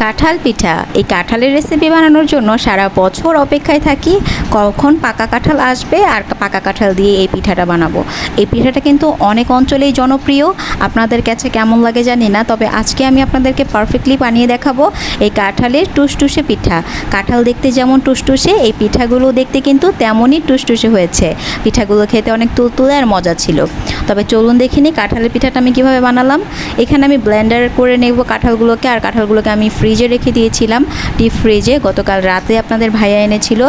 কাঁঠাল পিঠা, এই কাঁঠালের রেসিপি বানানোর জন্য সারা বছর অপেক্ষায় থাকি কখন পাকা কাঁঠাল আসবে আর পাকা কাঁঠাল দিয়ে এই পিঠাটা বানাবো। এই পিঠাটা কিন্তু অনেক অঞ্চলেই জনপ্রিয়। আপনাদের কাছে কেমন লাগে জানি না, তবে আজকে আমি আপনাদেরকে পারফেক্টলি বানিয়ে দেখাবো এই কাঁঠালের টুসটুসে পিঠা। কাঁঠাল দেখতে যেমন টুসটুসে, এই পিঠাগুলো দেখতে কিন্তু তেমনই টুসটুসে হয়েছে। পিঠাগুলো খেতে অনেক তুলতুলে আর মজা ছিল। তবে চলুন দেখিনি কাঁঠালের পিঠাটা আমি কীভাবে বানালাম। এখানে আমি ব্লেন্ডার করে নেব কাঁঠালগুলোকে, আর কাঁঠালগুলোকে আমি ফ্রিজে রেখে দিয়েছিলাম, ডিপ ফ্রিজে। গতকাল রাতে আপনাদের ভাইয়া এনেছিল।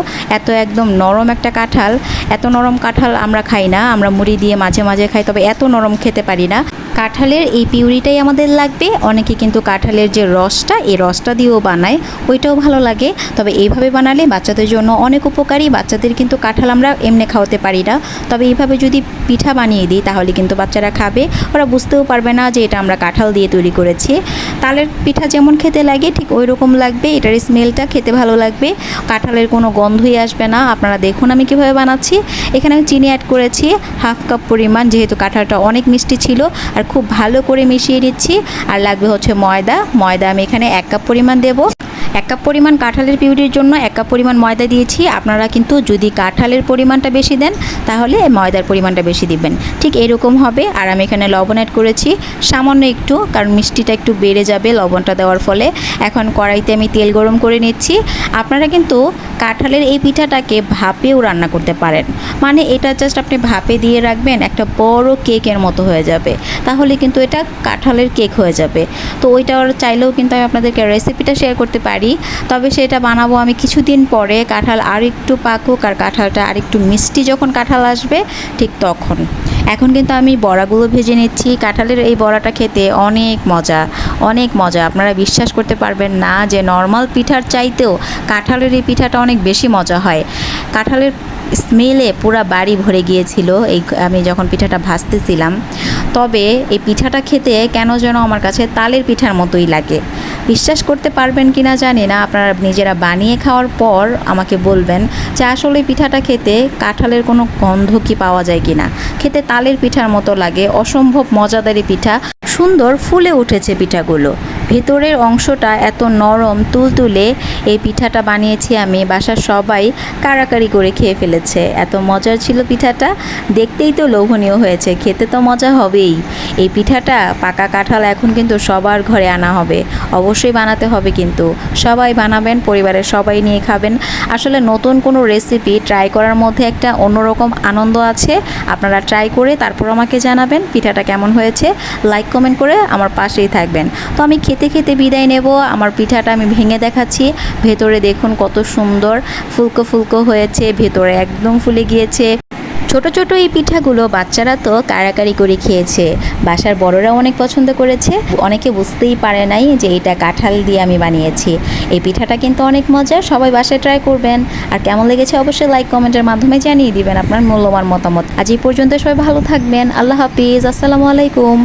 একদম নরম একটা কাঁঠাল। এত নরম কাঁঠাল আমরা খাই না, আমরা মুড়ি দিয়ে মাঝে মাঝে খাই, তবে এত নরম খেতে পারি না। কাঁঠালের এই পিউরিটাই আমাদের লাগবে। অনেকে কিন্তু কাঁঠালের যে রসটা, এই রসটা দিয়েও বানায়, ওইটাও ভালো লাগে। তবে এইভাবে বানালে বাচ্চাদের জন্য অনেক উপকারী। বাচ্চাদের কিন্তু কাঁঠাল আমরা এমনি খাওয়াতে পারি না, তবে এইভাবে যদি পিঠা বানিয়ে দিই তাহলে কিন্তু বাচ্চারা খাবে। ওরা বুঝতেও পারবে না যে এটা আমরা কাঁঠাল দিয়ে তৈরি করেছি। তালের পিঠা যেমন খেতে লাগে ঠিক ওই রকম লাগবে। এটার স্মেলটা খেতে ভালো লাগবে, কাঁঠালের কোনো গন্ধই আসবে না। আপনারা দেখুন আমি কীভাবে বানাচ্ছি। এখানে আমি চিনি অ্যাড করেছি হাফ কাপ পরিমাণ, যেহেতু কাঁঠালটা অনেক মিষ্টি ছিল। আর খুব ভালো করে মিশিয়ে নিচ্ছি। আর লাগবে হচ্ছে ময়দা আমি এখানে 1 কাপ পরিমাণ দেব। 1 কাপ পরিমাণ কাঁঠালের পিউরির জন্য 1 কাপ পরিমাণ ময়দা দিয়েছি। আপনারা কিন্তু যদি কাঁঠালের পরিমাণটা বেশি দেন তাহলে ময়দার পরিমাণটা বেশি দিবেন, ঠিক এরকম হবে। আর আমি এখানে লবণ অ্যাড করেছি সামান্য একটু, কারণ মিষ্টিটা একটু বেড়ে যাবে লবণটা দেওয়ার ফলে। এখন কড়াইতে আমি তেল গরম করে নিচ্ছি। আপনারা কিন্তু কাঁঠালের এই পিঠাটাকে ভাপেও রান্না করতে পারেন, মানে এটা জাস্ট আপনি ভাপে দিয়ে রাখবেন, একটা বড় কেকের মতো হয়ে যাবে। তাহলে কিন্তু এটা কাঁঠালের কেক হয়ে যাবে। তো ওইটা চাইলেও কিন্তু আমি আপনাদেরকে রেসিপিটা শেয়ার করতে পারি, তবে সেটা বানাবো আমি কিছুদিন পরে। কাঁঠাল আর একটু পাকুক, আর কাঁঠালটা আর একটু মিষ্টি যখন কাঁঠাল আসবে ঠিক তখন। এখন কিন্তু আমি বড়াগুলো ভেজে নিচ্ছি। কাঁঠালের এই বড়াটা খেতে অনেক মজা। আপনারা বিশ্বাস করতে পারবেন না যে নর্মাল পিঠার চাইতেও কাঁঠালের এই পিঠাটা অনেক বেশি মজা হয়। কাঁঠালের স্মেলে পুরা বাড়ি ভরে গিয়েছিল আমি যখন পিঠাটা ভাজতেছিলাম। তবে এই পিঠাটা খেতে কেন যেন আমার কাছে তালের পিঠার মতোই লাগে। বিশ্বাস করতে পারবেন কি না জানি না, আপনারা নিজেরা বানিয়ে খাওয়ার পর আমাকে বলবেন যে আসলে পিঠাটা খেতে কাঁঠালের কোনো গন্ধ কি পাওয়া যায় কি না। খেতে তালের পিঠার মতো লাগে, অসম্ভব মজাদারি পিঠা। সুন্দর ফুলে উঠেছে পিঠাগুলো, ভেতরের অংশটা এত নরম তুলতুলে। এই পিঠাটা বানিয়েছি আমি, বাসার সবাই কাড়াকাড়ি করে খেয়ে ফেলেছে। এত মজার ছিল পিঠাটা, দেখতেই তো লোভনীয় হয়েছে, খেতে তো মজা হবেই। এই পিঠাটা পাকা কাঁঠাল এখন কিন্তু সবার ঘরে আনা হবে, অবশ্যই বানাতে হবে কিন্তু। সবাই বানাবেন, পরিবারের সবাই নিয়ে খাবেন। আসলে নতুন কোনো রেসিপি ট্রাই করার মধ্যে একটা অন্যরকম আনন্দ আছে। আপনারা ট্রাই করে তারপর আমাকে জানাবেন পিঠাটা কেমন হয়েছে। লাইক কমেন্ট করে আমার পাশেই থাকবেন। তো আমি খেতে খেতে বিদায় নেব। আমার পিঠাটা আমি ভেঙে দেখাচ্ছি। ভেতরে দেখুন কত সুন্দর ফুলকো ফুলকো হয়েছে, ভেতরে একদম ফুলে গিয়েছে। ছোট ছোট এই পিঠাগুলো বাচ্চারা তো কাড়াকাড়ি করে খেয়েছে, বাসার বড়রাও অনেক পছন্দ করেছে। অনেকে বুঝতেই পারে নাই যে এটা কাঁঠাল দিয়ে আমি বানিয়েছি। এই পিঠাটা কিন্তু অনেক মজার, সবাই বাসায় ট্রাই করবেন। আর কেমন লেগেছে অবশ্যই লাইক কমেন্টের মাধ্যমে জানিয়ে দিবেন আপনার মূল্যবান মতামত। আজ এই পর্যন্ত, সবাই ভালো থাকবেন। আল্লাহ হাফিজ, আসসালামু আলাইকুম।